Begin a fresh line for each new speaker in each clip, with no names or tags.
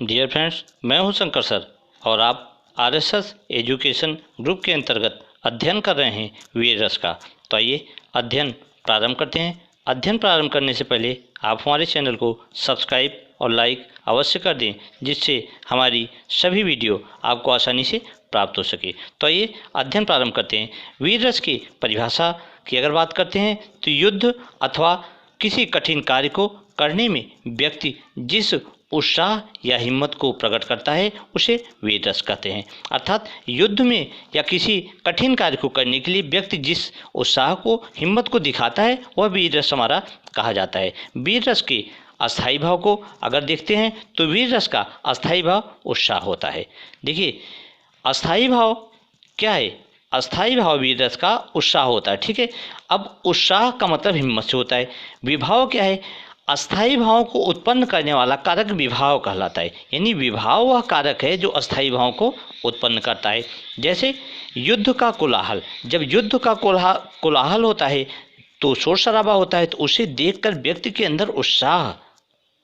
Dear friends, मैं हूं Shankar sir और आप आरएसएस एजुकेशन ग्रुप के अंतर्गत अध्ययन कर रहे हैं वीर रस का। तो आइए अध्ययन प्रारंभ करते हैं। अध्ययन प्रारंभ करने से पहले आप हमारे चैनल को सब्सक्राइब और लाइक अवश्य कर दें, जिससे हमारी सभी वीडियो आपको आसानी से प्राप्त हो सके। तो आइए अध्ययन प्रारंभ करते हैं। वीर रस की परिभाषा की अगर बात करते हैं तो युद्ध अथवा किसी कठिन कार्य को करने में व्यक्ति जिस उत्साह या हिम्मत को प्रकट करता है उसे वीर रस कहते हैं। अर्थात युद्ध में या किसी कठिन कार्य को करने के लिए व्यक्ति जिस उत्साह को हिम्मत को दिखाता है वह वीर रस हमारा कहा जाता है। वीर रस के अस्थायी भाव को अगर देखते हैं तो वीर रस का अस्थायी भाव उत्साह होता है। देखिए अस्थायी भाव क्या है? अस्थायी भाव वीर रस का उत्साह होता है। ठीक है, अब उत्साह का मतलब हिम्मत से होता है। विभाव क्या है? अस्थायी भाव को उत्पन्न करने वाला कारक विभाव कहलाता है। यानी विभाव वह कारक है जो अस्थायी भाव को उत्पन्न करता है। जैसे युद्ध का कोलाहल, जब युद्ध का कोलाहल होता है तो शोर शराबा होता है, तो उसे देखकर व्यक्ति के अंदर उत्साह,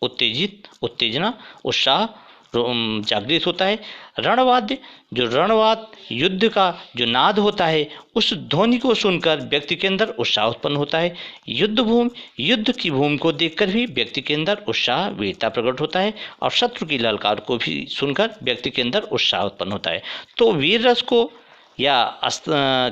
उत्तेजना, उत्साह जागृत होता है। रणवाद्य, जो रणवाद युद्ध का जो नाद होता है उस ध्वनि को सुनकर व्यक्ति के अंदर उत्साह उत्पन्न होता है। युद्ध भूमि, युद्ध की भूमि को देखकर भी व्यक्ति के अंदर उत्साह, वीरता प्रकट होता है। और शत्रु की ललकार को भी सुनकर व्यक्ति के अंदर उत्साह उत्पन्न होता है। तो वीर रस को या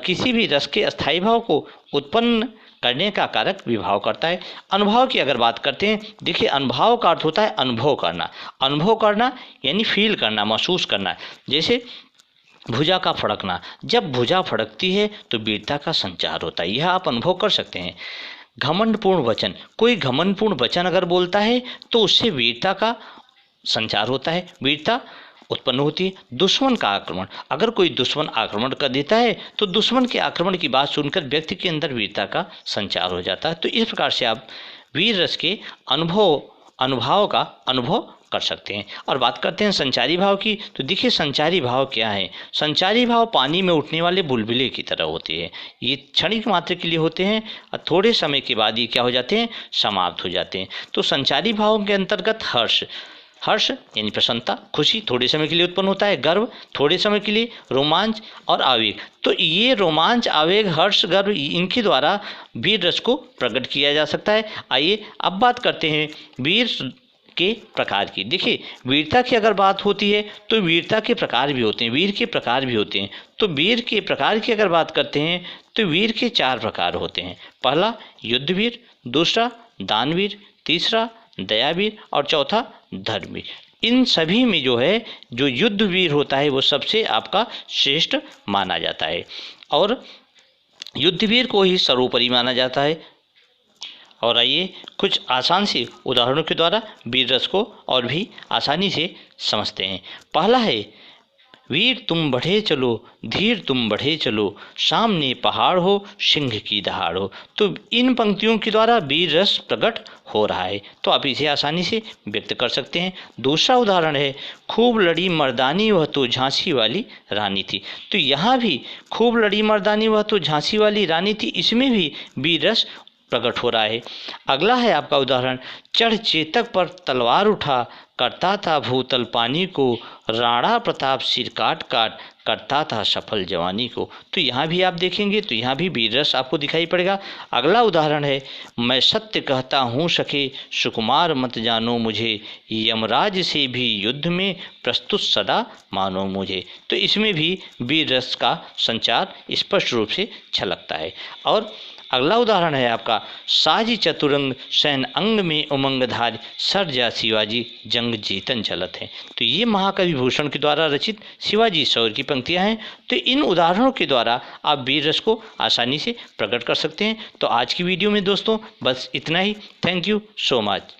किसी भी रस के अस्थायी भाव को उत्पन्न करने का कारक विभाव करता है। अनुभव की अगर बात करते हैं, देखिए अनुभव का अर्थ होता है अनुभव करना। अनुभव करना यानी फील करना, महसूस करना। जैसे भुजा का फड़कना, जब भुजा फड़कती है तो वीरता का संचार होता है, यह आप अनुभव कर सकते हैं। घमंडपूर्ण वचन, कोई घमंडपूर्ण वचन अगर बोलता है तो उससे वीरता का संचार होता है, वीरता उत्पन्न होती है। दुश्मन का आक्रमण, अगर कोई दुश्मन आक्रमण कर देता है तो दुश्मन के आक्रमण की बात सुनकर व्यक्ति के अंदर वीरता का संचार हो जाता है। तो इस प्रकार से आप वीर रस के अनुभाव का अनुभव कर सकते हैं। और बात करते हैं संचारी भाव की, तो देखिए संचारी भाव क्या है? संचारी भाव पानी में उठने वाले बुलबुले की तरह होते हैं। ये क्षणिक मात्र के लिए होते हैं और थोड़े समय के बाद ये क्या हो जाते हैं? समाप्त हो जाते हैं। तो संचारी भाव के अंतर्गत हर्ष यानी प्रसन्नता, खुशी थोड़े समय के लिए उत्पन्न होता है। गर्व थोड़े समय के लिए, रोमांच और आवेग, तो ये रोमांच, आवेग, हर्ष, गर्व इनके द्वारा वीर रस को प्रकट किया जा सकता है। आइए अब बात करते हैं वीर के प्रकार की। देखिए वीरता की अगर बात होती है तो वीरता के प्रकार भी होते हैं, वीर के प्रकार भी होते हैं। तो वीर के प्रकार की अगर बात करते हैं तो वीर के 4 प्रकार होते हैं। पहला युद्धवीर, दूसरा दानवीर, तीसरा दयावीर और चौथा धर्मवीर। इन सभी में जो है जो युद्धवीर होता है वो सबसे आपका श्रेष्ठ माना जाता है और युद्धवीर को ही सर्वोपरि माना जाता है। और आइए कुछ आसान से उदाहरणों के द्वारा वीर रस को और भी आसानी से समझते हैं। पहला है वीर तुम बढ़े चलो, धीर तुम बढ़े चलो, सामने पहाड़ हो, सिंह की दहाड़ हो। तो इन पंक्तियों के द्वारा वीर रस प्रकट हो रहा है, तो आप इसे आसानी से व्यक्त कर सकते हैं। दूसरा उदाहरण है खूब लड़ी मर्दानी वह तो झांसी वाली रानी थी। तो यहाँ भी खूब लड़ी मर्दानी वह तो झांसी वाली रानी थी, इसमें भी वीर रस प्रकट हो रहा है। अगला है आपका उदाहरण चढ़ चेतक पर तलवार उठा, करता था भूतल पानी को, राणा प्रताप सिर काट काट, करता था सफल जवानी को। तो यहाँ भी आप देखेंगे तो यहाँ भी वीर रस आपको दिखाई पड़ेगा। अगला उदाहरण है मैं सत्य कहता हूँ सखे, सुकुमार मत जानो मुझे, यमराज से भी युद्ध में प्रस्तुत सदा मानो मुझे। तो इसमें भी वीर रस का संचार स्पष्ट रूप से झलकता है। और अगला उदाहरण है आपका साजी चतुरंग, सैन अंग में उमंग धारी, सर जा शिवाजी जंग जीतन चलत है। तो ये महाकवि भूषण के द्वारा रचित शिवाजी शौर्य की पंक्तियां हैं। तो इन उदाहरणों के द्वारा आप वीर रस को आसानी से प्रकट कर सकते हैं। तो आज की वीडियो में दोस्तों बस इतना ही। Thank you so much.